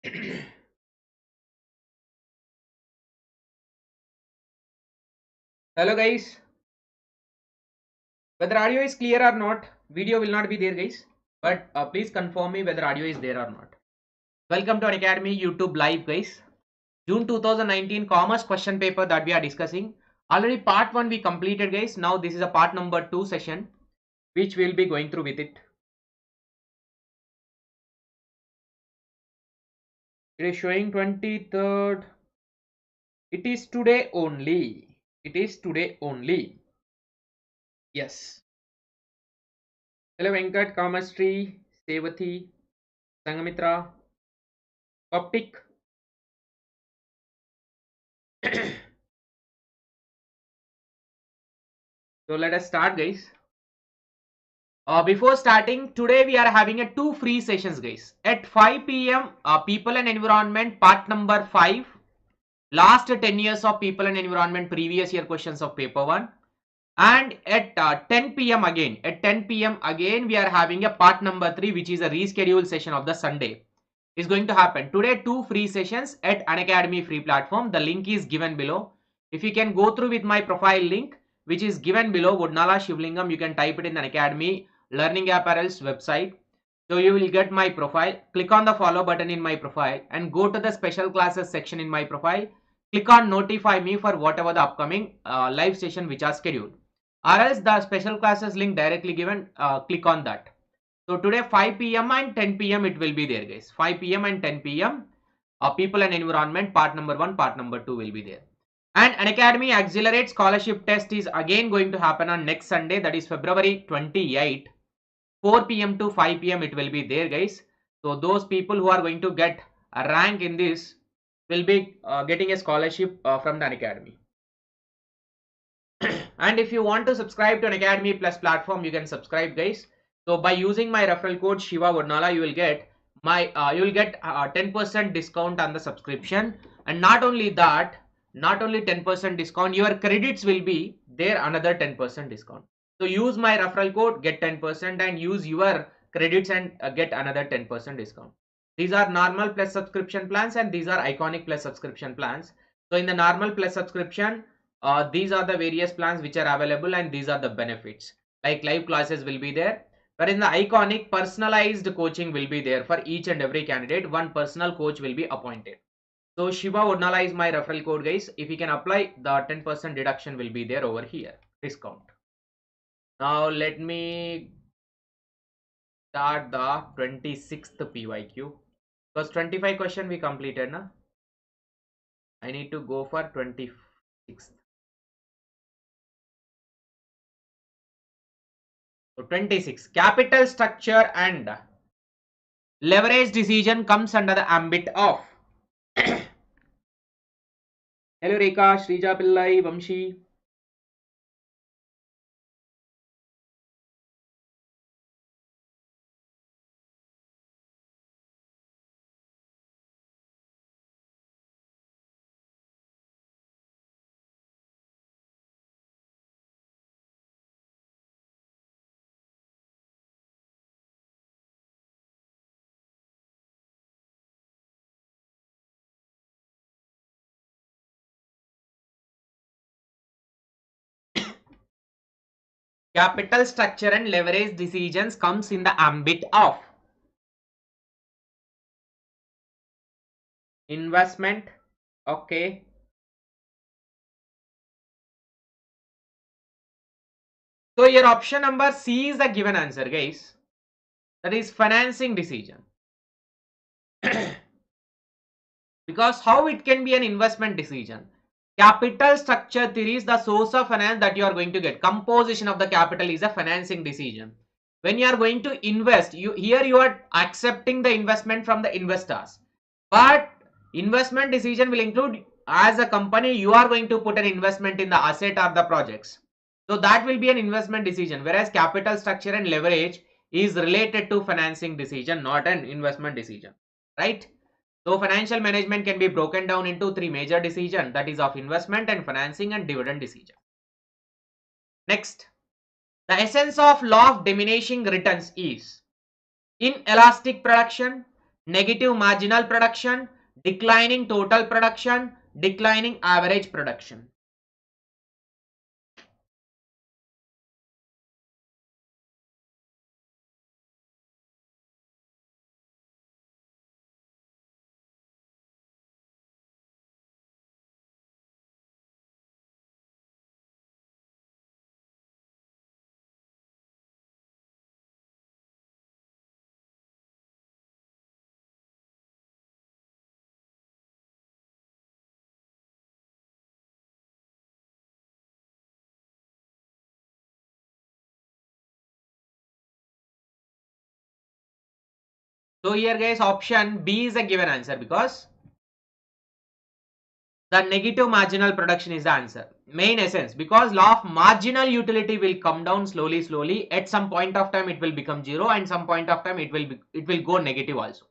Hello guys, whether audio is clear or not, video will not be there guys, but please confirm me whether audio is there or not. Welcome to Unacademy YouTube live guys. June 2019 commerce question paper that we are discussing. Already part 1 we completed guys. Now this is a part number 2 session which we'll be going through with it. It is showing 23rd. It is today only. It is today only. Yes. Hello Venkat, Kamastri, Sevati, Sangamitra, Optic. So let us start guys. Before starting, today we are having a 2 free sessions guys. At 5 p.m. People and Environment part number 5. Last 10 years of People and Environment previous year questions of paper 1. And at 10 p.m. again. At 10 p.m. again we are having a part number 3 which is a rescheduled session of the Sunday. Is going to happen. Today 2 free sessions at Unacademy free platform. The link is given below. If you can go through with my profile link which is given below, Vodnala Shivalingam, you can type it in the Unacademy Learning Apparel's website. So you will get my profile. Click on the follow button in my profile and go to the special classes section in my profile. Click on notify me for whatever the upcoming live session which are scheduled. Or else the special classes link directly given, click on that. So today 5 p.m. and 10 p.m. it will be there guys. 5 p.m. and 10 p.m. People and Environment part number 1, part number 2 will be there. And Unacademy Accelerate Scholarship Test is again going to happen on next Sunday, that is February 28. 4 p.m. to 5 p.m. it will be there guys. So those people who are going to get a rank in this will be getting a scholarship from the Unacademy. And if you want to subscribe to Unacademy Plus platform, you can subscribe guys. So by using my referral code Shiva Vodnala, you will get my 10% discount on the subscription. And not only that, not only 10% discount, your credits will be there another 10% discount. So use my referral code, get 10%, and use your credits and get another 10% discount. These are normal plus subscription plans and these are iconic plus subscription plans. So in the normal plus subscription, these are the various plans which are available and these are the benefits. Like live classes will be there. But in the iconic, personalized coaching will be there for each and every candidate. One personal coach will be appointed. So Shiva Vodnala is my referral code guys. If you can apply, the 10% deduction will be there over here. Discount. Now let me start the 26th PYQ. Because 25 question we completed, na? I need to go for 26th. So 26. Capital structure and leverage decision comes under the ambit of. Hello Rekha, Shrija Pillai, Vamshi. Capital structure and leverage decisions comes in the ambit of investment. Okay. So your option number C is the given answer guys. That is financing decision. Because how it can be an investment decision? Capital structure theory is the source of finance that you are going to get. Composition of the capital is a financing decision. When you are going to invest, here you are accepting the investment from the investors. But investment decision will include, as a company, you are going to put an investment in the asset or the projects. So that will be an investment decision. Whereas capital structure and leverage is related to financing decision, not an investment decision. Right? So financial management can be broken down into 3 major decisions, that is of investment and financing and dividend decision. Next, the essence of law of diminishing returns is inelastic production, negative marginal production, declining total production, declining average production. So here guys, option B is a given answer because the negative marginal production is the answer. Main essence, because law of marginal utility will come down slowly. At some point of time it will become zero, and some point of time it will go negative also.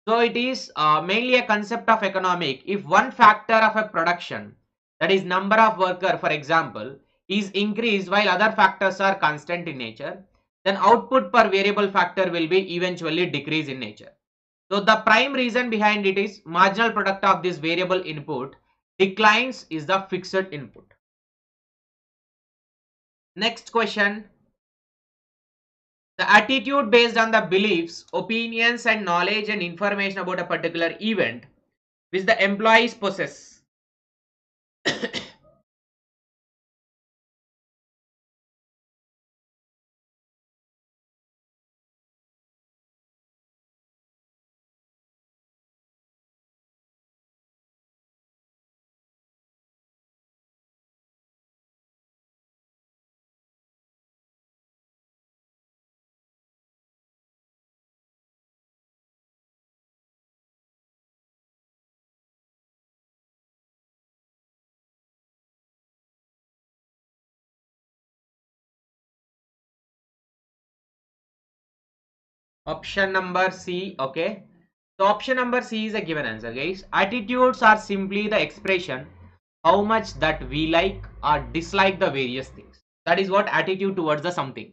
So it is mainly a concept of economic. If one factor of a production, that is number of worker for example, is increased while other factors are constant in nature, then output per variable factor will be eventually decrease in nature. So the prime reason behind it is marginal product of this variable input declines is the fixed input. Next question. The attitude based on the beliefs, opinions and knowledge and information about a particular event which the employees possess. Option number C, okay. So option number C is a given answer guys. Attitudes are simply the expression how much that we like or dislike the various things. That is what attitude towards the something.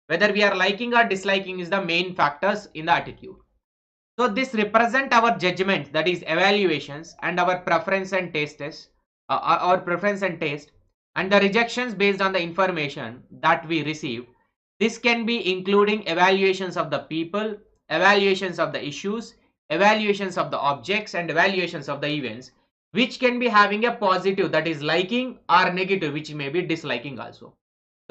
Whether we are liking or disliking is the main factors in the attitude. So this represent our judgment, that is evaluations, and our preference and tastes, our preference and taste, and the rejections based on the information that we receive. This can be including evaluations of the people, evaluations of the issues, evaluations of the objects, and evaluations of the events, which can be having a positive, that is liking, or negative, which may be disliking also.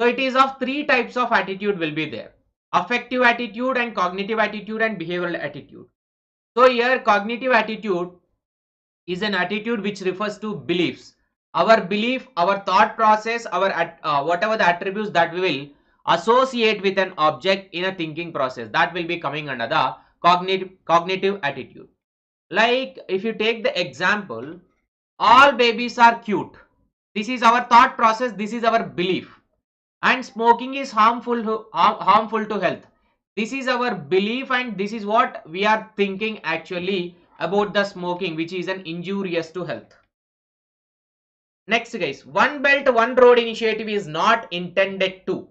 So it is of three types of attitude will be there: affective attitude and cognitive attitude and behavioral attitude. So here cognitive attitude is an attitude which refers to beliefs. Our belief, our thought process, our whatever the attributes that we will associate with an object in a thinking process, that will be coming under the cognitive attitude. Like if you take the example, all babies are cute. This is our thought process, this is our belief. And smoking is harmful to health. This is our belief, and this is what we are thinking actually about the smoking, which is an injurious to health. Next guys, one belt one road initiative is not intended to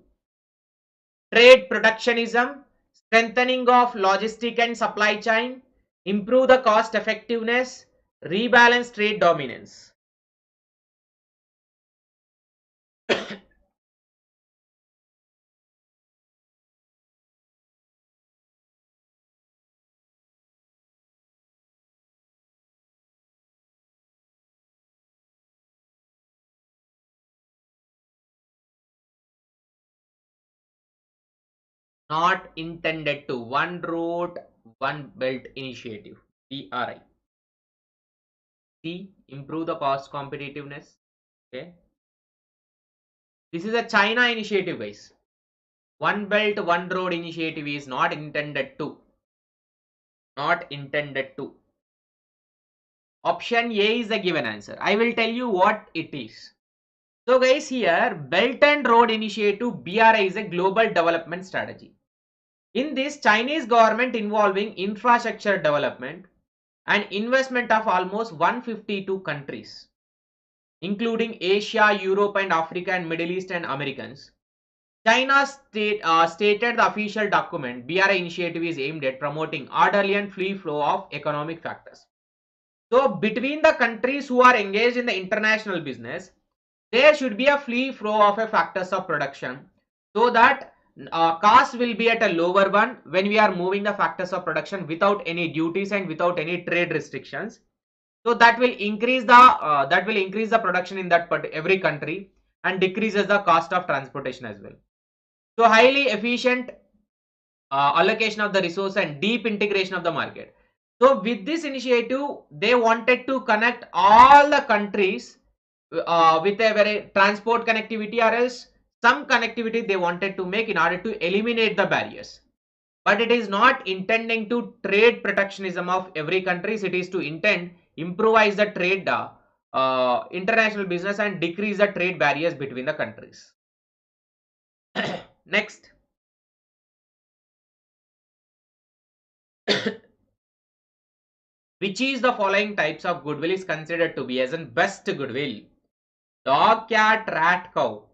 trade protectionism, strengthening of logistic and supply chain, improve the cost effectiveness, rebalance trade dominance. Not intended to. One road one belt initiative, BRI. C, improve the cost competitiveness. Okay, this is a China initiative guys. One belt one road initiative is not intended to. Option A is the given answer. I will tell you what it is. So guys, here belt and road initiative BRI is a global development strategy. In this, Chinese government involving infrastructure development and investment of almost 152 countries, including Asia, Europe and Africa and Middle East and Americans, China stated the official document BRI initiative is aimed at promoting orderly and free flow of economic factors. So between the countries who are engaged in the international business, there should be a free flow of a factors of production, so that cost will be at a lower one when we are moving the factors of production without any duties and without any trade restrictions. So that will increase the production in that every country and decreases the cost of transportation as well. So highly efficient allocation of the resource and deep integration of the market. So with this initiative, they wanted to connect all the countries with a very transport connectivity, or else some connectivity they wanted to make in order to eliminate the barriers. But it is not intending to trade protectionism of every country. It is to improvise the trade international business and decrease the trade barriers between the countries. Next. Which is the following types of goodwill is considered to be as an best goodwill? Dog, cat, rat, cow.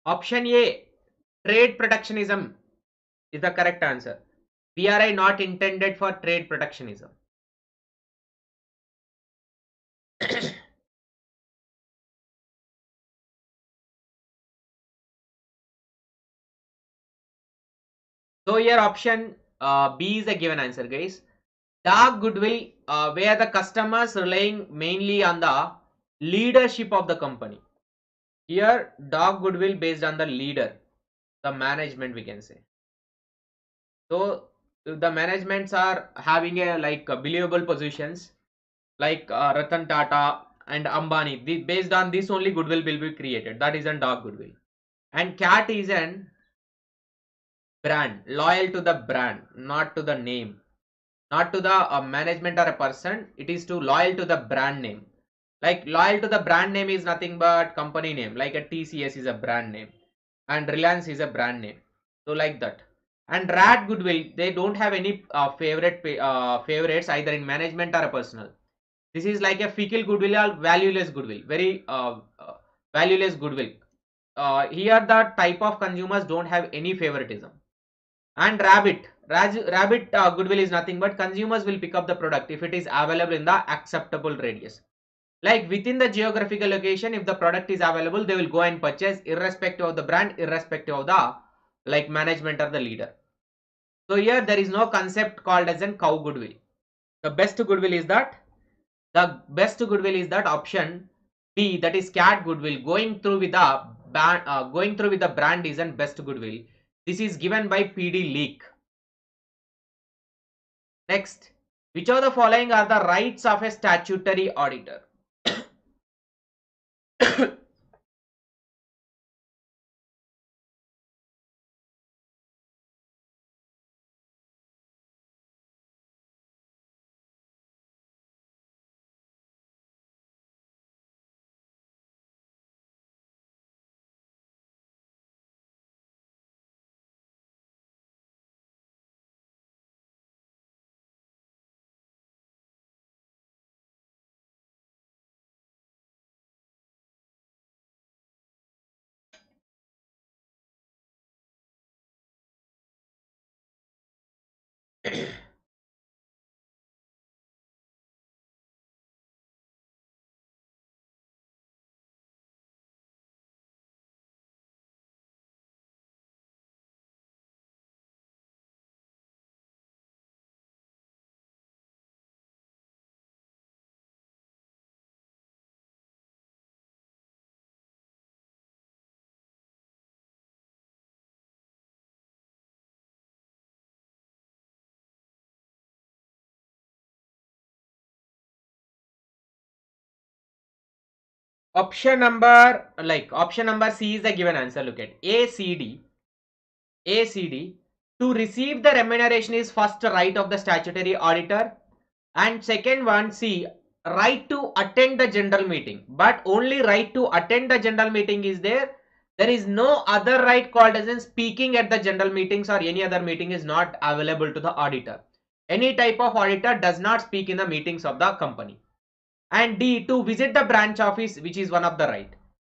Option A, trade protectionism is the correct answer. BRI not intended for trade protectionism. So here option B is the given answer, guys. Dark goodwill, where the customers relying mainly on the leadership of the company. Here, dark goodwill based on the leader, the management, we can say. So the managements are having a believable positions like Ratan Tata and Ambani. Based on this only goodwill will be created. That is a dark goodwill. And cat is an brand, loyal to the brand, not to the name, not to the management or a person. It is to loyal to the brand name. Like loyal to the brand name is nothing but company name. Like a TCS is a brand name, and Reliance is a brand name. So like that. And rat goodwill, they don't have any favorites either in management or a personal. This is like a fickle goodwill or valueless goodwill, very valueless goodwill. Here the type of consumers don't have any favoritism. And rabbit goodwill is nothing but consumers will pick up the product if it is available in the acceptable radius. Like within the geographical location, if the product is available, they will go and purchase irrespective of the brand, irrespective of the management or the leader. So here there is no concept called as an cow goodwill. The best goodwill is that option B, that is cat goodwill. Going through with the brand is an best goodwill. This is given by PD Leak. Next, which of the following are the rights of a statutory auditor? option number C is the given answer. Look at ACD. To receive the remuneration is first right of the statutory auditor, and second one, C, right to attend the general meeting. But only right to attend the general meeting is there. There is no other right called as in speaking at the general meetings or any other meeting is not available to the auditor. Any type of auditor does not speak in the meetings of the company. And D, to visit the branch office, which is one of the right.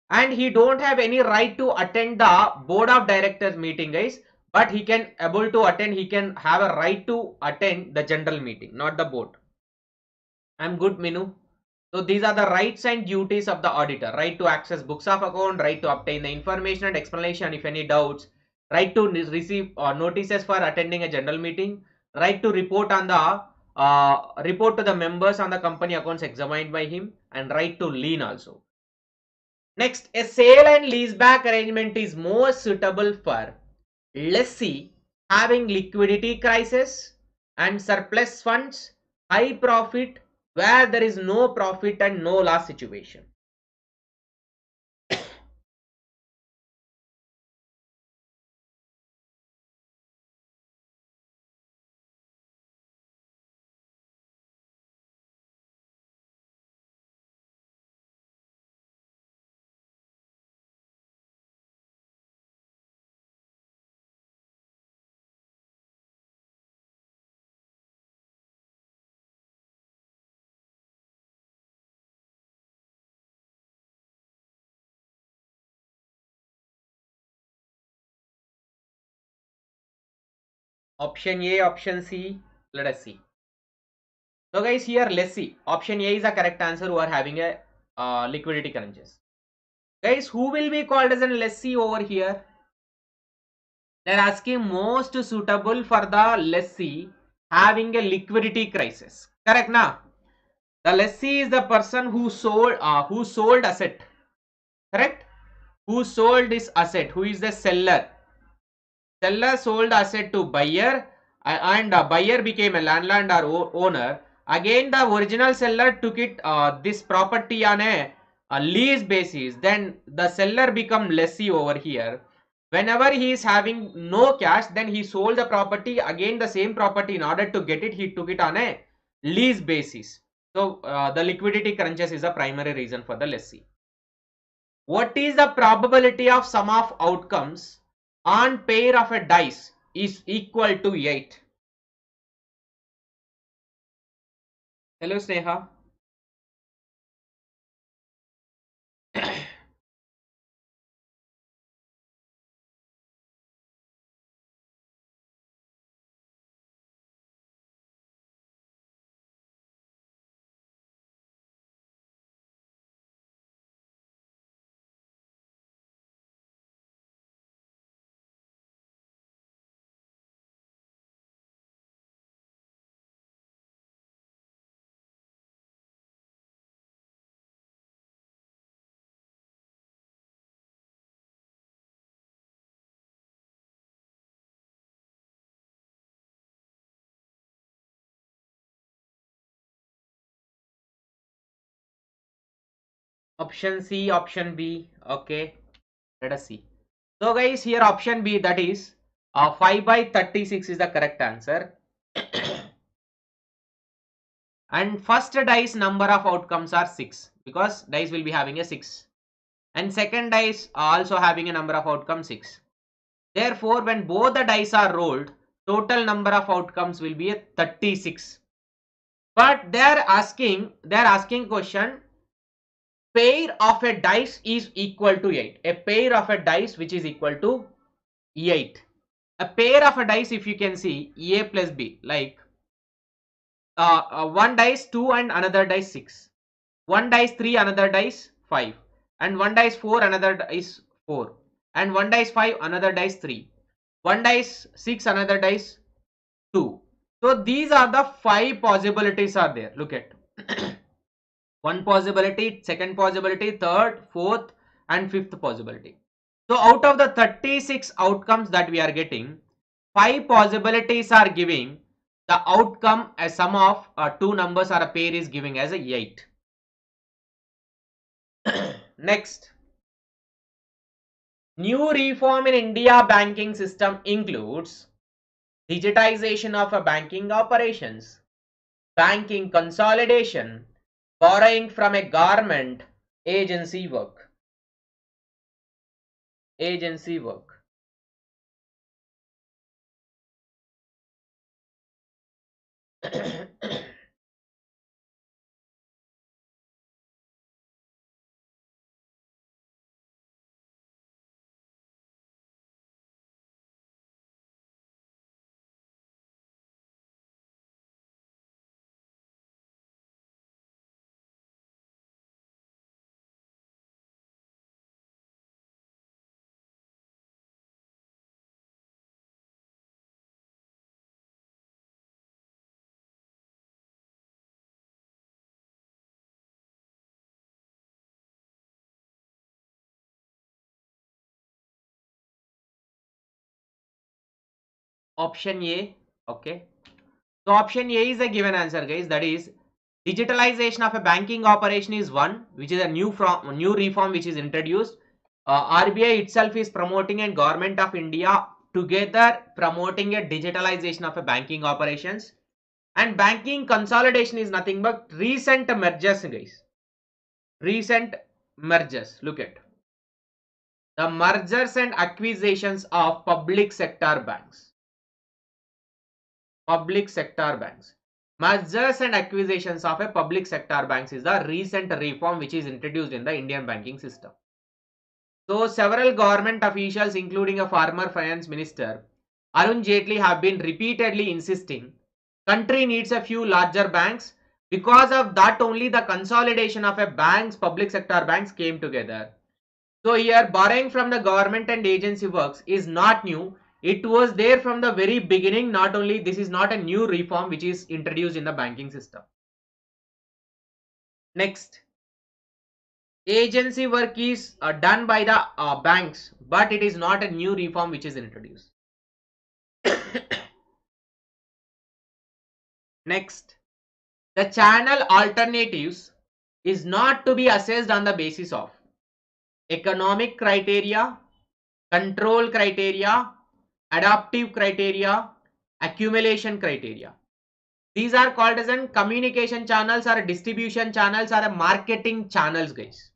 And he don't have any right to attend the board of directors meeting, guys, but he can able to attend, he can have a right to attend the general meeting, not the board. I'm good, Minu. So these are the rights and duties of the auditor. Right to access books of account, right to obtain the information and explanation if any doubts, right to receive notices for attending a general meeting, right to report on the report to the members on the company accounts examined by him, and right to lien also. Next, a sale and leaseback arrangement is more suitable for lessee having liquidity crisis and surplus funds, high profit, where there is no profit and no loss situation. Option A, option C, let us see. So guys, here let's see. Option A is the correct answer who are having a liquidity crunches. Guys, who will be called as a lessee over here? They are asking most suitable for the lessee having a liquidity crisis. Correct na? The lessee is the person who sold asset. Correct? Who sold this asset? Who is the seller? Seller sold asset to buyer, and buyer became a landlord or owner. Again, the original seller took it this property on a lease basis. Then the seller become lessee over here. Whenever he is having no cash, then he sold the property. Again, the same property, in order to get it, he took it on a lease basis. So the liquidity crunches is the primary reason for the lessee. What is the probability of sum of outcomes on pair of a dice is equal to 8? Hello, Sneha. Option C, option B. Okay, let us see. So guys, here option B, that is 5 by 36 is the correct answer. And first dice number of outcomes are 6, because dice will be having a 6. And second dice also having a number of outcomes 6. Therefore, when both the dice are rolled, total number of outcomes will be a 36. But they are asking question, pair of a dice is equal to 8. A pair of a dice which is equal to 8. A pair of a dice, if you can see, A plus B, like one dice 2 and another dice 6. One dice 3, another dice 5. And one dice 4, another dice 4. And one dice 5, another dice 3. One dice 6, another dice 2. So these are the 5 possibilities are there. Look at. One possibility, second possibility, third, fourth, and fifth possibility. So out of the 36 outcomes that we are getting, 5 possibilities are giving the outcome as sum of two numbers or a pair is giving as a 8. Next, new reform in India banking system includes digitization of a banking operations, banking consolidation, borrowing from a government, agency work. Agency work. Option A. Okay. So option A is a given answer, guys. That is digitalization of a banking operation is one, which is a new reform which is introduced. RBI itself is promoting and Government of India together promoting a digitalization of a banking operations. And banking consolidation is nothing but recent mergers, guys. Recent mergers. Look at the mergers and acquisitions of public sector banks. Public sector banks. Mergers and acquisitions of a public sector banks is the recent reform which is introduced in the Indian banking system. So several government officials, including a former finance minister, Arun Jaitley, have been repeatedly insisting country needs a few larger banks. Because of that only the consolidation of a banks, public sector banks came together. So here borrowing from the government and agency works is not new. It was there from the very beginning. Not only this is not a new reform which is introduced in the banking system. Next, agency work is done by the banks, but it is not a new reform which is introduced. Next, the channel alternatives is not to be assessed on the basis of economic criteria, control criteria, adaptive criteria, accumulation criteria. These are called as an communication channels or distribution channels or marketing channels, guys.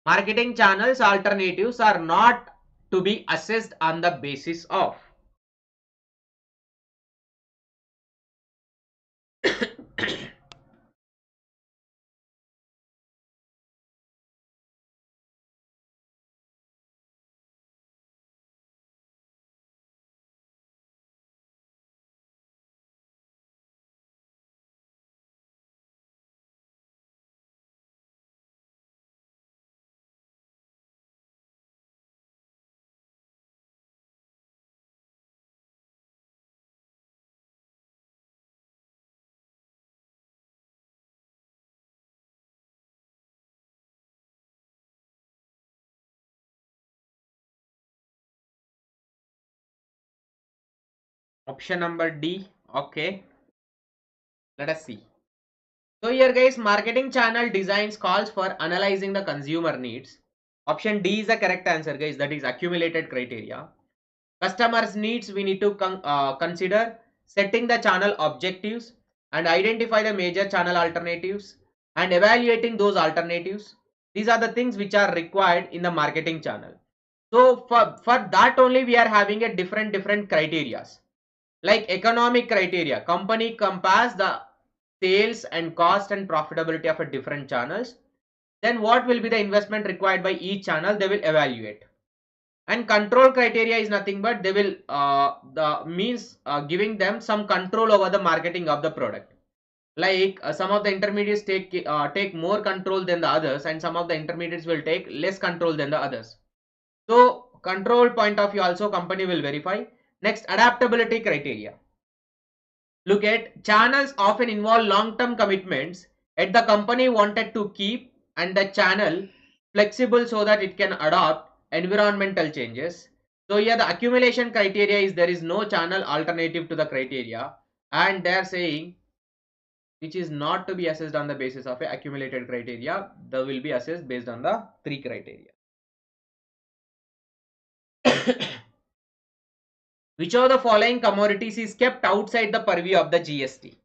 Marketing channels alternatives are not to be assessed on the basis of option number D. Okay, let us see. So here, guys, marketing channel designs calls for analyzing the consumer needs. Option D is the correct answer, guys. That is accumulated criteria. Customers needs we need to consider setting the channel objectives and identify the major channel alternatives and evaluating those alternatives. These are the things which are required in the marketing channel. So for that only we are having a different criteria. Like economic criteria, company compares the sales and cost and profitability of a different channels. Then what will be the investment required by each channel, they will evaluate. And control criteria is nothing but they will giving them some control over the marketing of the product. Like some of the intermediates take more control than the others, and some of the intermediates will take less control than the others. So control point of view also company will verify. Next, adaptability criteria. Look at channels often involve long-term commitments yet the company wanted to keep and the channel flexible so that it can adopt environmental changes. So here the accumulation criteria is there is no channel alternative to the criteria, and they are saying which is not to be assessed on the basis of a accumulated criteria. They will be assessed based on the 3 criteria. Which of the following commodities is kept outside the purview of the GST?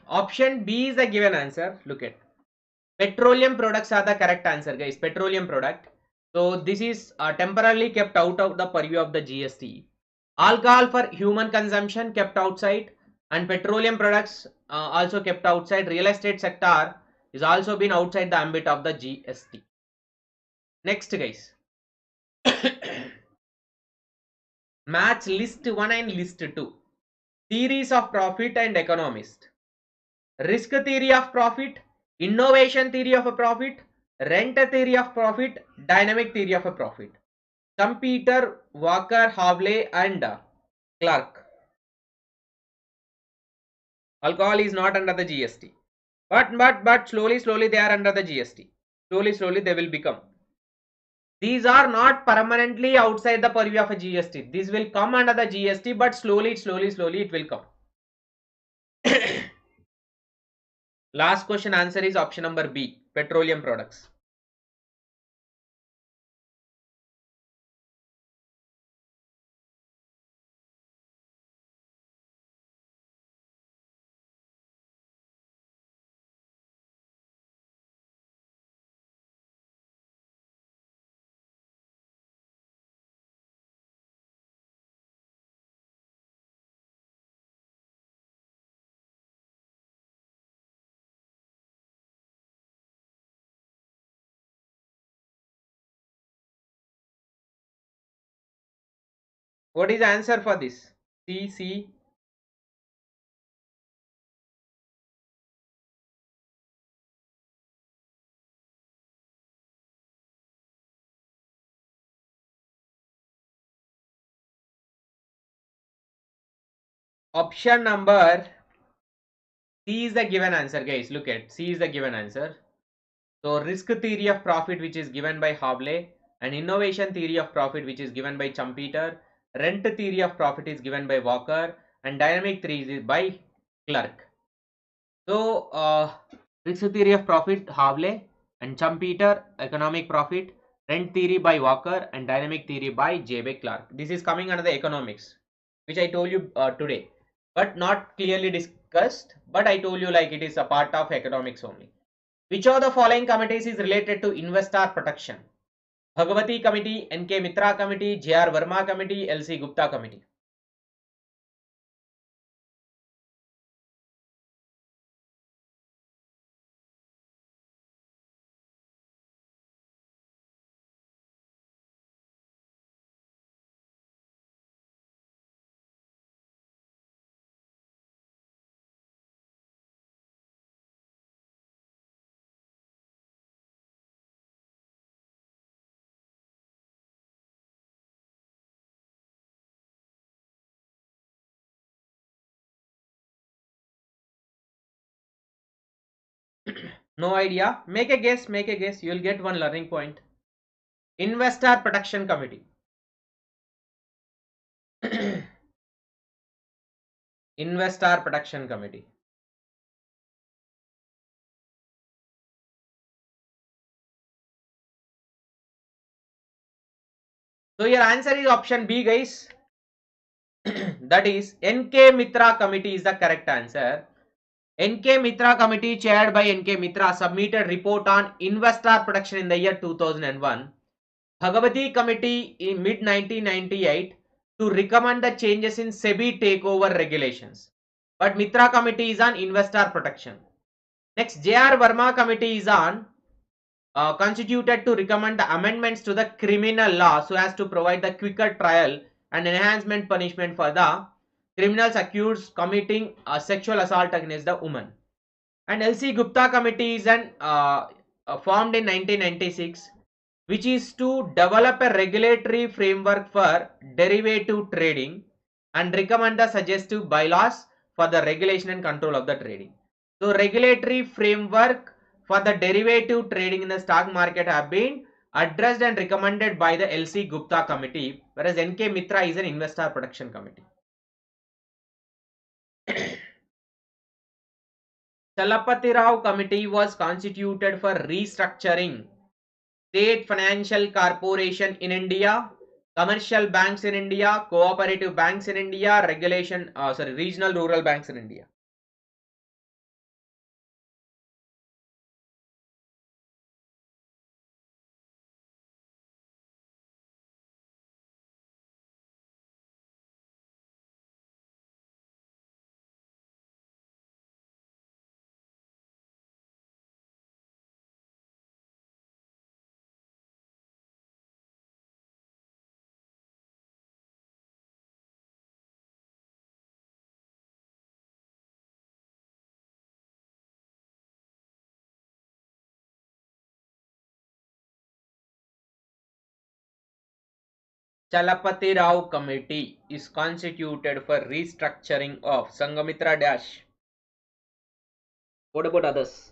Option B is the given answer. Look at petroleum products are the correct answer, guys. Petroleum product. So this is temporarily kept out of the purview of the GST. Alcohol for human consumption kept outside, and petroleum products also kept outside. Real estate sector is also been outside the ambit of the GST. Next, guys. Match list 1 and list 2. Theories of profit and economist. Risk theory of profit, innovation theory of a profit, rent theory of profit, dynamic theory of a profit. Peter, Walker, Havley and Clark. Alcohol is not under the GST. But slowly they are under the GST. Slowly they will become. These are not permanently outside the purview of a GST. These will come under the GST, but slowly it will come. Last question answer is option number B, petroleum products. What is the answer for this? C. Option number C is the given answer, guys. Look at C is the given answer. So risk theory of profit, which is given by Havley, and innovation theory of profit, which is given by Chumpeter, rent theory of profit is given by Walker, and dynamic theory is by Clark. So risk theory of profit Havley, and Chumpeter economic profit, rent theory by Walker, and dynamic theory by J. Clark. This is coming under the economics, which I told you today, but not clearly discussed. But I told you like it is a part of economics only. Which of the following committees is related to investor protection? Bhagavati Committee, N.K. Mitra Committee, J.R. Verma Committee, L.C. Gupta Committee. No idea. Make a guess. You will get one learning point. Investor Protection Committee. Investor Protection Committee. So your answer is option B, guys. That is NK Mitra Committee is the correct answer. NK Mitra Committee, chaired by NK Mitra, submitted report on investor protection in the year 2001. Bhagavati Committee in mid 1998 to recommend the changes in SEBI takeover regulations. But Mitra Committee is on investor protection. Next, J.R. Verma Committee is on constituted to recommend the amendments to the criminal law so as to provide the quicker trial and enhancement punishment for the criminals accused committing a sexual assault against the woman. And L.C. Gupta Committee is formed in 1996, which is to develop a regulatory framework for derivative trading and recommend the suggestive bylaws for the regulation and control of the trading. So regulatory framework for the derivative trading in the stock market have been addressed and recommended by the L.C. Gupta Committee, whereas N.K. Mitra is an investor protection committee. Chalapati Rao Committee was constituted for restructuring state financial corporation in India, commercial banks in India, cooperative banks in India, regional rural banks in India. Chalapati Rao Committee is constituted for restructuring of Sangamitra Dash. What about others?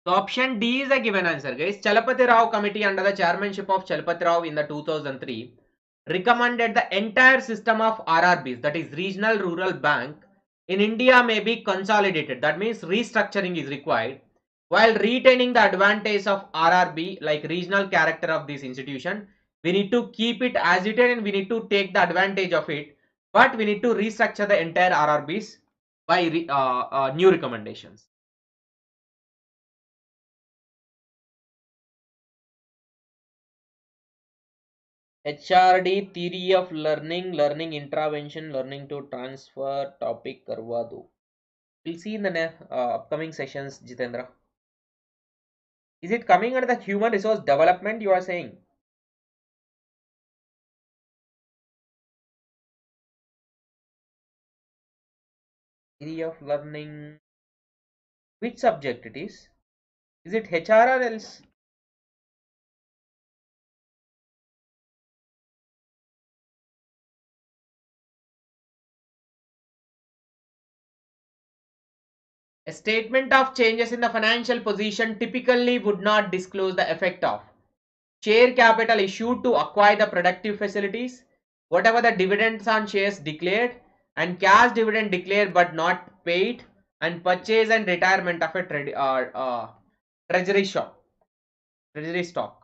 So option D is the given answer, guys. Chalapati Rao Committee, under the chairmanship of Chalapati Rao in the 2003, recommended the entire system of RRBs, that is regional rural bank, in India may be consolidated. That means restructuring is required, while retaining the advantage of RRB, like regional character of this institution. We need to keep it as it is and we need to take the advantage of it, but we need to restructure the entire RRBs by new recommendations. HRD, theory of learning, learning intervention, learning to transfer, topic करवा दो. We'll see in the upcoming sessions, Jitendra. Is it coming under the human resource development you are saying? Theory of learning. Which subject it is? Is it HR or else? A statement of changes in the financial position typically would not disclose the effect of share capital issued to acquire the productive facilities, whatever the dividends on shares declared, and cash dividend declared but not paid, and purchase and retirement of a treasury stock.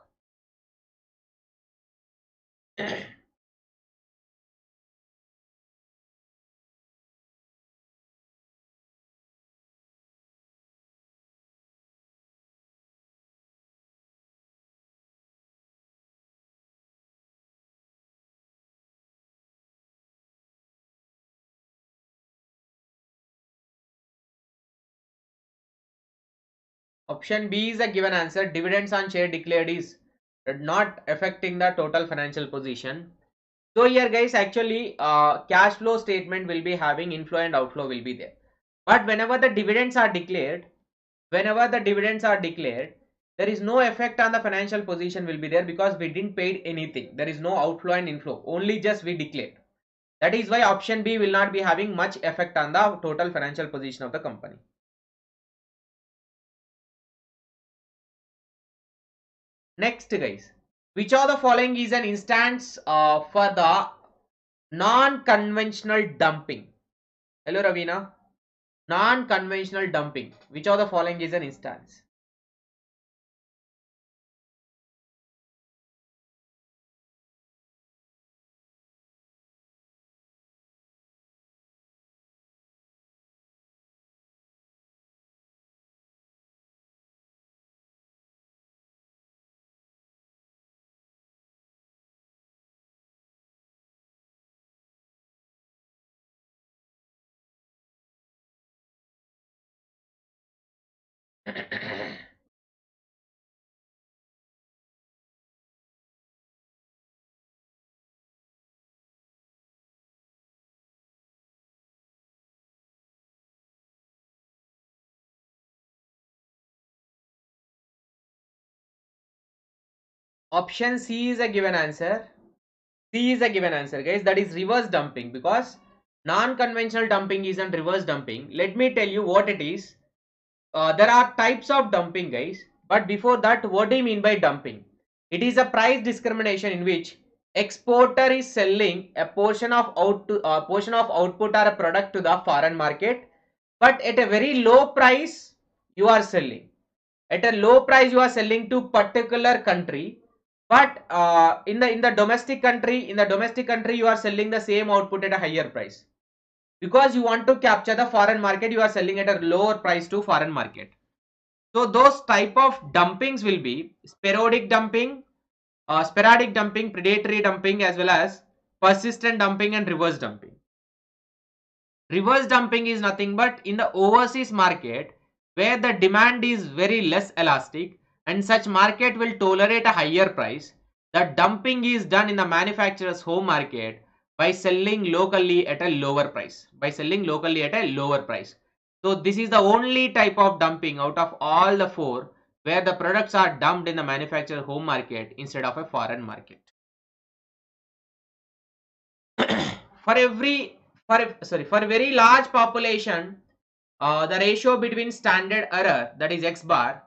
Option B is a given answer. Dividends on share declared is not affecting the total financial position. So here guys, actually cash flow statement will be having inflow and outflow will be there. But whenever the dividends are declared, there is no effect on the financial position will be there, because we didn't pay anything. There is no outflow and inflow, only just we declared. That is why option B will not be having much effect on the total financial position of the company. Next guys, which of the following is an instance for the non-conventional dumping? Hello Ravina. Non-conventional dumping. Which of the following is an instance? Option C is a given answer. C is a given answer guys, that is reverse dumping, because non-conventional dumping is an reverse dumping. Let me tell you what it is. There are types of dumping guys, but before that, what do you mean by dumping? It is a price discrimination in which exporter is selling a portion of output or a product to the foreign market, but at a very low price you are selling. At a low price you are selling to particular country, but in the domestic country you are selling the same output at a higher price. Because you want to capture the foreign market, you are selling at a lower price to foreign market. So those type of dumpings will be sporadic dumping, predatory dumping, as well as persistent dumping and reverse dumping. Reverse dumping is nothing but in the overseas market where the demand is very less elastic and such market will tolerate a higher price. The dumping is done in the manufacturer's home market by selling locally at a lower price. So this is the only type of dumping out of all the four where the products are dumped in the manufacturer home market instead of a foreign market. For a very large population, the ratio between standard error, that is x bar,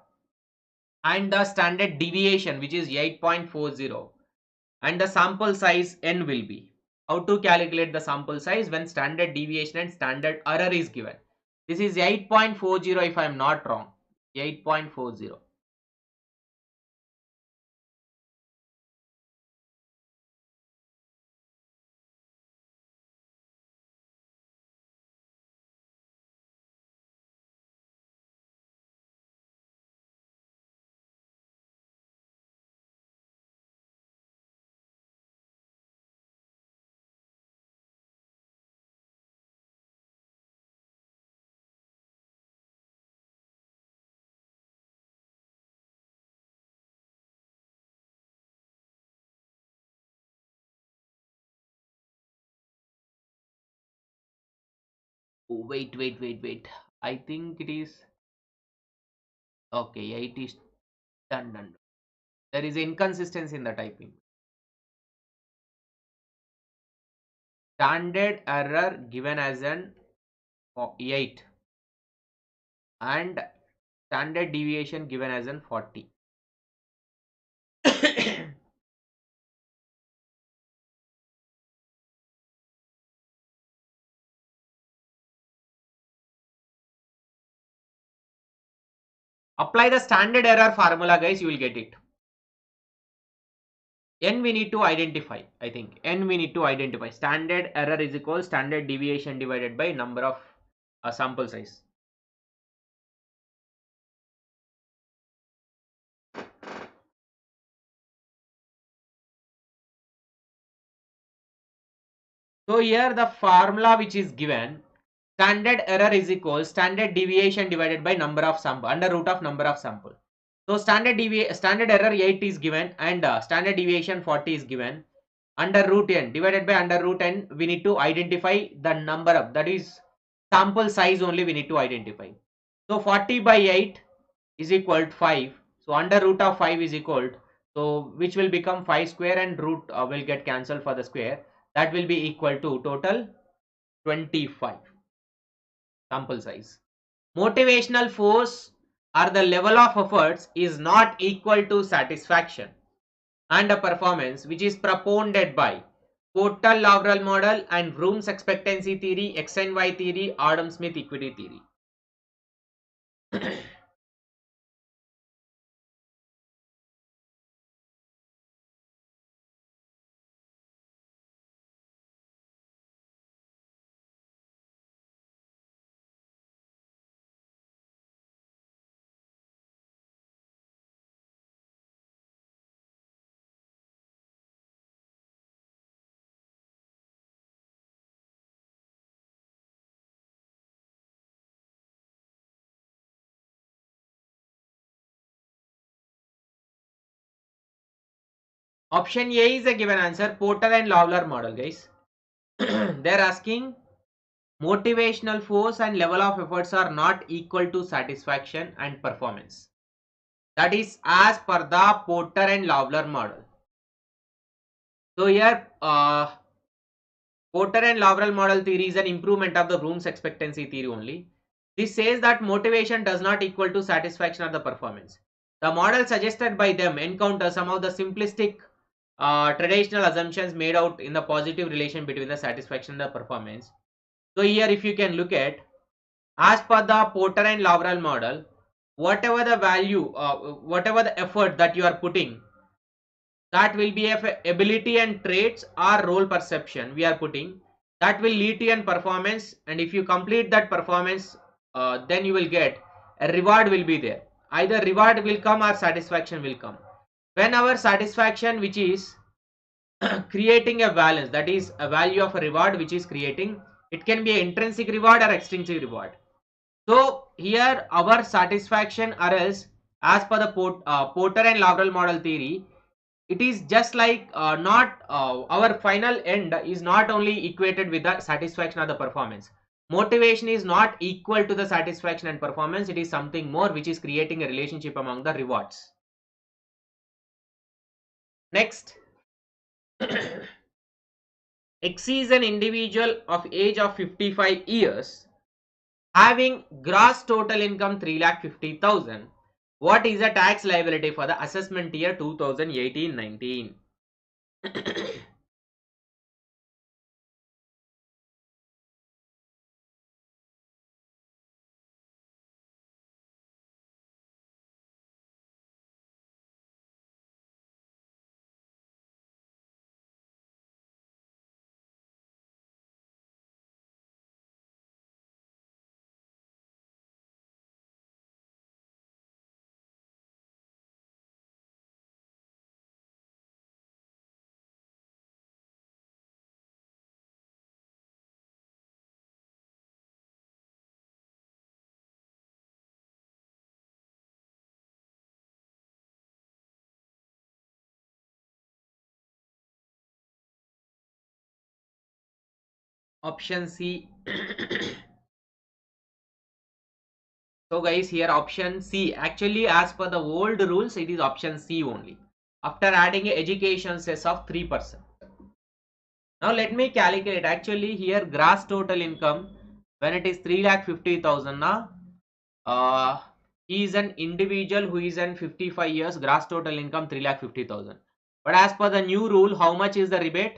and the standard deviation, which is 8.40, and the sample size n will be. How to calculate the sample size when standard deviation and standard error is given? This is 8.40 if I am not wrong. 8.40. Oh, wait. I think it is okay. 8 is done. There is inconsistency in the typing. Standard error given as an 8 and standard deviation given as an 40. Apply the standard error formula guys, you will get it. N we need to identify. I think N we need to identify. Standard error is equal standard deviation divided by number of sample size. So here the formula which is given, standard error is equal standard deviation divided by number of sample, under root of number of sample. So standard error 8 is given and standard deviation 40 is given. Under root n divided by under root n, we need to identify the number of, that is sample size only we need to identify. So 40 by 8 is equal to 5. So under root of 5 is equal to, so which will become 5 square and root will get cancelled for the square. That will be equal to total 25 sample size. Motivational force or the level of efforts is not equal to satisfaction and a performance, which is propounded by Porter-Lowell model and Vroom's expectancy theory, X and Y theory, Adam-Smith equity theory. Option A is a given answer, Porter and Lowell model, guys. They are asking motivational force and level of efforts are not equal to satisfaction and performance. That is as per the Porter and Lowell model. So here Porter and Lowell model theory is an improvement of the Vroom's expectancy theory only. This says that motivation does not equal to satisfaction or the performance. The model suggested by them encounter some of the simplistic traditional assumptions made out in the positive relation between the satisfaction and the performance. So here if you can look at, as per the Porter and Lowell model, whatever the value, whatever the effort that you are putting, that will be ability and traits or role perception we are putting, that will lead to an performance, and if you complete that performance, then you will get a reward will be there. Either reward will come or satisfaction will come. When our satisfaction, which is creating a balance, that is a value of a reward which is creating, it can be an intrinsic reward or extrinsic reward. So here our satisfaction, or else as per the Porter and Lowell model theory, it is just like our final end is not only equated with the satisfaction or the performance. Motivation is not equal to the satisfaction and performance. It is something more, which is creating a relationship among the rewards. Next, X is an individual of age of 55 years having gross total income 3,50,000. What is the tax liability for the assessment year 2018-19? Option C. So guys, here option C, actually as per the old rules it is option C only, after adding a education cess of 3%. Now let me calculate. Actually here gross total income, when it is 3,50,000 now, he is an individual who is in 55 years, gross total income 3,50,000. But as per the new rule, how much is the rebate?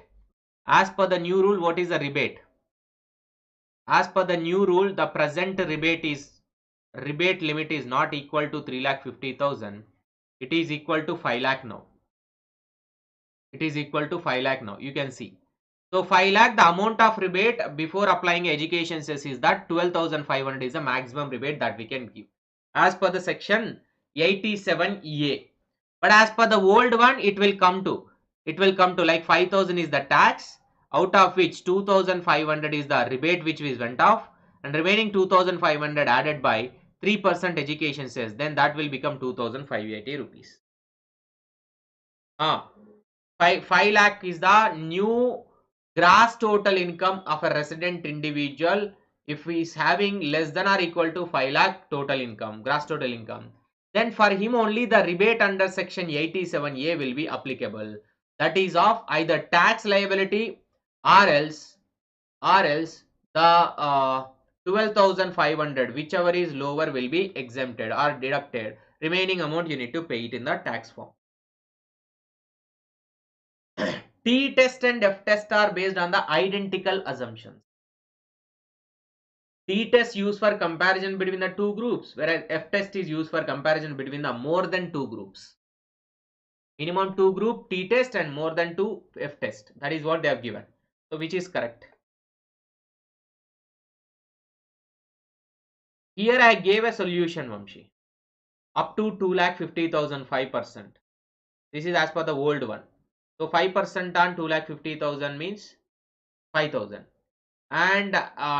As per the new rule, what is the rebate? As per the new rule, the present rebate limit is not equal to 3,50,000. It is equal to 5 lakh now. It is equal to 5 lakh now. You can see. So 5 lakh, the amount of rebate before applying education cess is that 12,500 is the maximum rebate that we can give, as per the section 87A. But as per the old one, it will come to like 5,000 is the tax, out of which 2,500 is the rebate which went off, and remaining 2500 added by 3% education cess, then that will become 2580 rupees. 5 lakh is the new gross total income of a resident individual if he is having less than or equal to 5 lakh total income, gross total income. Then for him only the rebate under section 87A will be applicable. That is of either tax liability or else the 12,500 whichever is lower will be exempted or deducted. Remaining amount you need to pay it in the tax form. T test and F test are based on the identical assumptions. T test used for comparison between the two groups, whereas F test is used for comparison between the more than two groups. Minimum two group T test and more than two F test. That is what they have given. So which is correct? Here I gave a solution, Vamshi. Up to 2,50,000 5%. This is as per the old one. So 5% on 2,50,000 means 5,000. And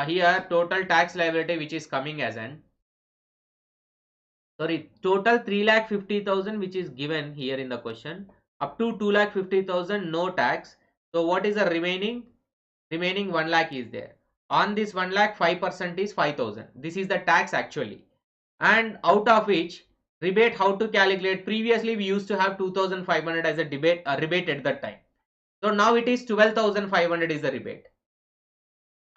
here total tax liability which is coming as an total 3,50,000 which is given here in the question, up to 2,50,000 no tax. So what is the remaining? Remaining 1 lakh is there. On this 1 lakh 5% is 5,000. This is the tax actually. And out of which rebate how to calculate? Previously we used to have 2,500 as a rebate at that time. So now it is 12,500 is the rebate.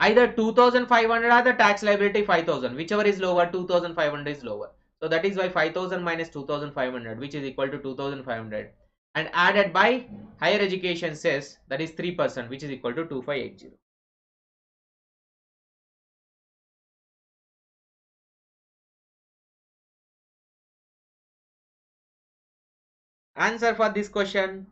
Either 2,500 or the tax liability 5,000, whichever is lower, 2,500 is lower. So that is why 5,000 minus 2,500 which is equal to 2,500 and added by higher education cess, that is 3% which is equal to 2,580. Answer for this question.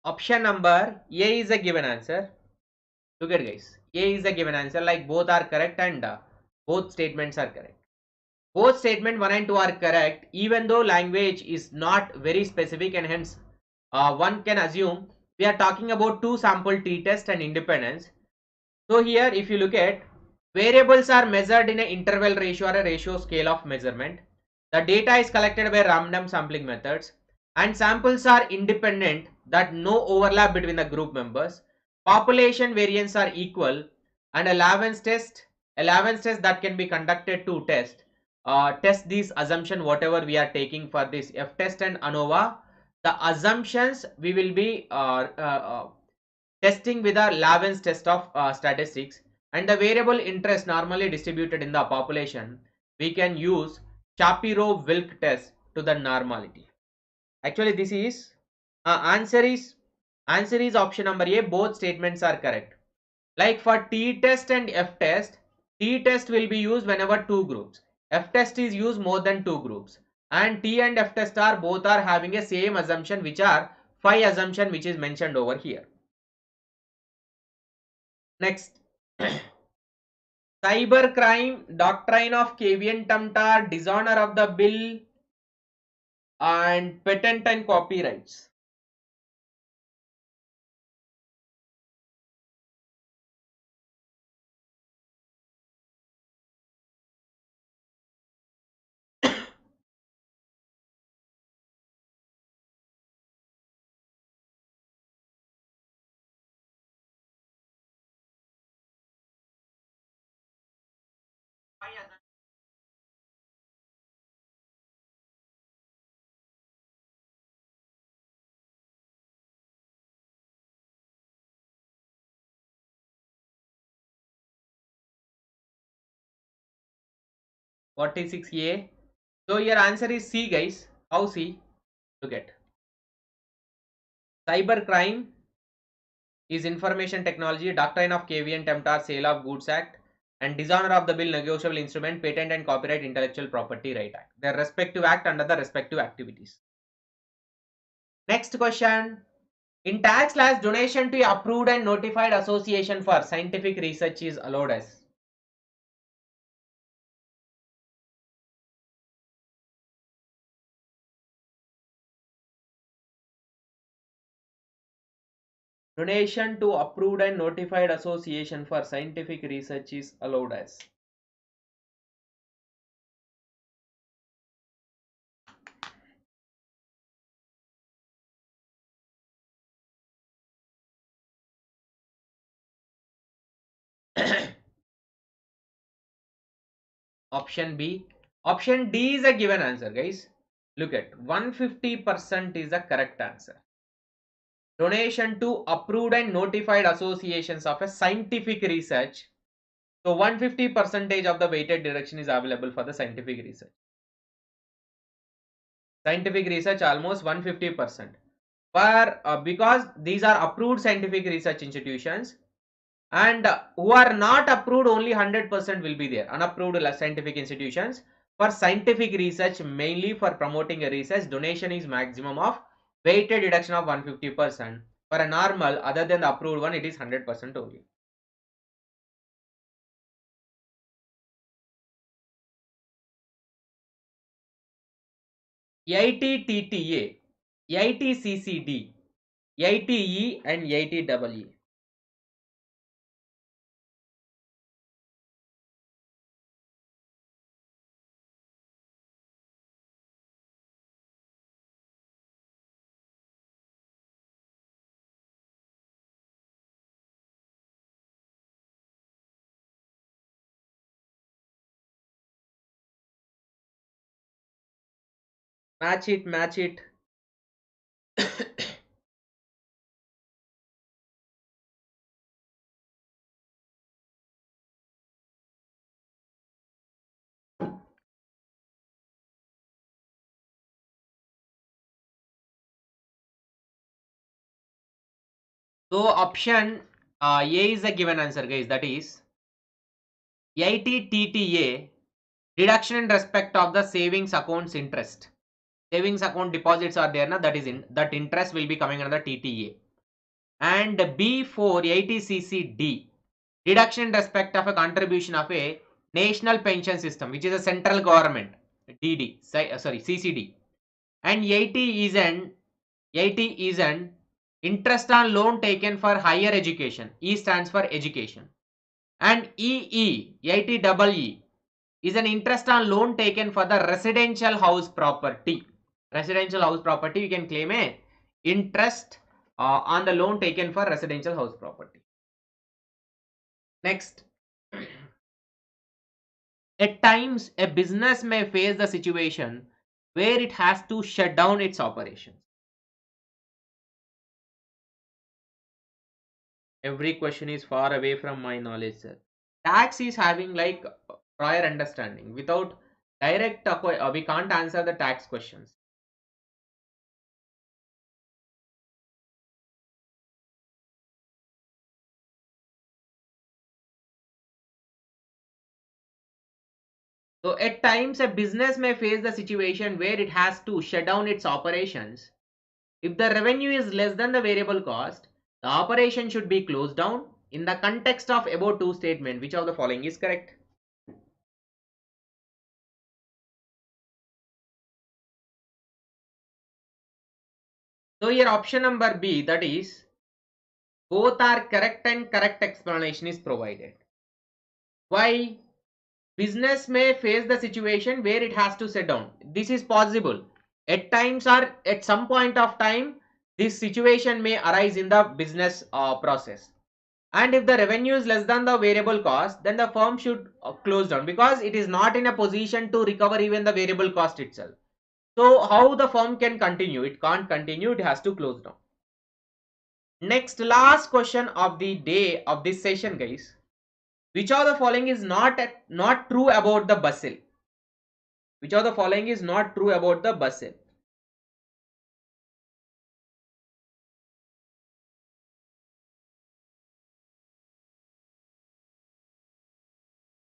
Option number A is a given answer. Look at guys, A is a given answer, like both are correct and both statements are correct. Both statement 1 and 2 are correct, even though language is not very specific and hence one can assume we are talking about two sample t-test and independence. So here if you look at, variables are measured in an interval ratio or a ratio scale of measurement. The data is collected by random sampling methods and samples are independent, that no overlap between the group members. Population variance are equal and allowance test that can be conducted to test these assumption whatever we are taking for this F test and ANOVA. The assumptions we will be testing with a Laven's test of statistics, and the variable interest normally distributed in the population, we can use Shapiro-Wilk test to the normality. Actually this is answer is option number A. Both statements are correct. Like for t-test and f-test, t-test will be used whenever two groups, f-test is used more than two groups, and t and f-test are both are having a same assumption, which are 5 assumption which is mentioned over here. Next, cybercrime, doctrine of Kavian Tamtar, dishonor of the bill, and patent and copyrights. 46A. So your answer is C, guys. How C? Look at cybercrime is information technology, doctrine of KVN, Temptar, Sale of Goods Act, and dishonor of the bill, negotiable instrument, patent and copyright, intellectual property right act. Their respective act under the respective activities. Next question. In tax laws, donation to approved and notified association for scientific research is allowed as. Donation to approved and notified association for scientific research is allowed as. Option B. Option D is a given answer, guys. Look at 150% is the correct answer. Donation to approved and notified associations of a scientific research. So 150% of the weighted deduction is available for the scientific research. Scientific research almost 150%. Because these are approved scientific research institutions, and who are not approved, only 100% will be there. Unapproved scientific institutions. For scientific research, mainly for promoting a research, donation is maximum of weighted deduction of 150%. For a normal, other than the approved one, it is 100% only. IIT-TTA, IIT-CCD, IIT-E and IIT-EE. Match it, match it. So option A is the given answer, guys. That is IIT-TTA, deduction in respect of the savings accounts interest. Savings account deposits are there, na, that interest will be coming under TTA. And B4 IIT-CCD, deduction in respect of a contribution of a national pension system, which is a central government, CCD. And IIT is an interest on loan taken for higher education. E stands for education. And IIT-EE is an interest on loan taken for the residential house property. Residential house property, you can claim a interest on the loan taken for residential house property. Next. At times, a business may face the situation where it has to shut down its operations. Every question is far away from my knowledge, sir. Tax is having like prior understanding. Without direct, we can't answer the tax questions. So at times a business may face the situation where it has to shut down its operations. If the revenue is less than the variable cost, the operation should be closed down. In the context of above two statement, which of the following is correct? So here option number B, that is both are correct and correct explanation is provided. Why? Business may face the situation where it has to shut down. This is possible. At times or at some point of time, this situation may arise in the business process. And if the revenue is less than the variable cost, then the firm should close down, because it is not in a position to recover even the variable cost itself. So how the firm can continue? It can't continue, it has to close down. Next, last question of the day of this session, guys. Which of the following is not true about the bustle? Which of the following is not true about the bustle?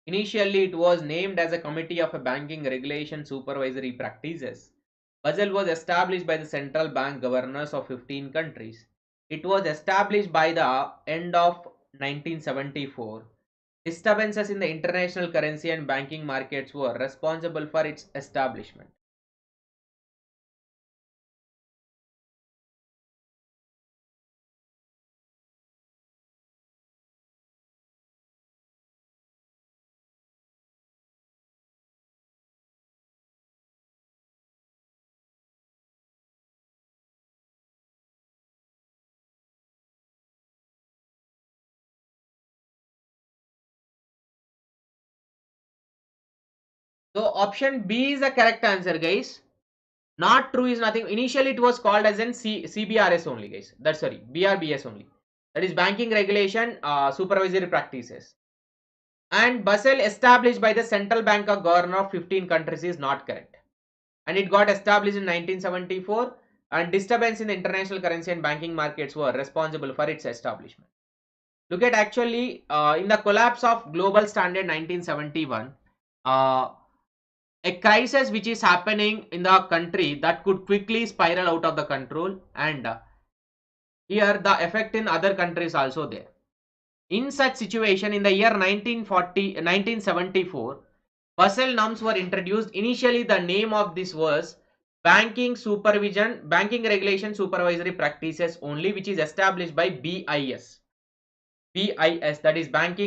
Initially, it was named as a committee of a banking regulation supervisory practices. Basel was established by the central bank governors of 15 countries. It was established by the end of 1974. Disturbances in the international currency and banking markets were responsible for its establishment. So option B is the correct answer, guys. Not true is nothing. Initially, it was called as in CBRS only, guys. That's sorry, BRBS only. That is banking regulation supervisory practices. And Basel established by the central bank of governor of 15 countries is not correct. And it got established in 1974. And disturbance in the international currency and banking markets were responsible for its establishment. Look at actually in the collapse of global standard 1971. A crisis which is happening in the country that could quickly spiral out of the control, and here the effect in other countries also there. In such situation, in the year 1974, Basel norms were introduced. Initially, the name of this was Banking Regulation Supervisory Practices only, which is established by BIS. BIS, that is Bank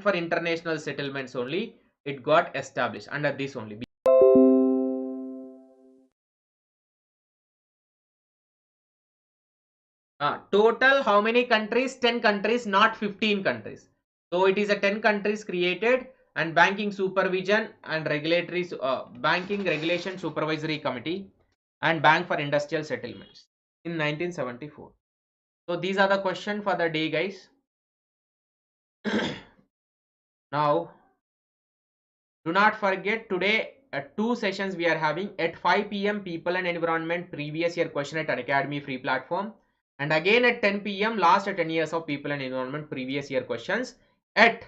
for International Settlements only. It got established under this only. Total how many countries? 10 countries, not 15 countries. So it is a 10 countries created, and banking supervision and regulatory banking regulation supervisory committee and bank for industrial settlements in 1974. So these are the question for the day, guys. Now do not forget, today at 2 sessions we are having. At 5 p.m. people and environment previous year question at Unacademy free platform. And again at 10 p.m. last 10 years of people and environment previous year questions at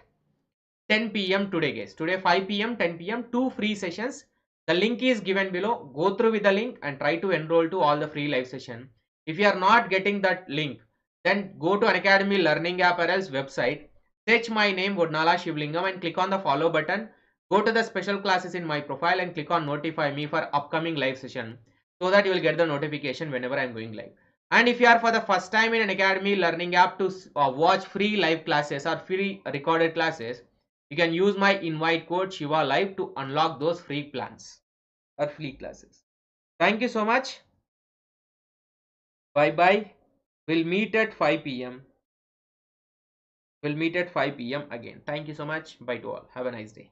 10 p.m. today, guys. Today 5 p.m. 10 p.m. 2 free sessions. The link is given below. Go through with the link and try to enroll to all the free live session. If you are not getting that link, then go to Unacademy Learning Apparel's website. Search my name Vodnala Shivalingam and click on the follow button. Go to the special classes in my profile and click on notify me for upcoming live session, so that you will get the notification whenever I am going live. And if you are for the first time in Unacademy Learning app to watch free live classes or free recorded classes, you can use my invite code shivaLIVE to unlock those free plans or free classes. Thank you so much. Bye bye. We'll meet at 5 p.m. We'll meet at 5 p.m. again. Thank you so much. Bye to all. Have a nice day.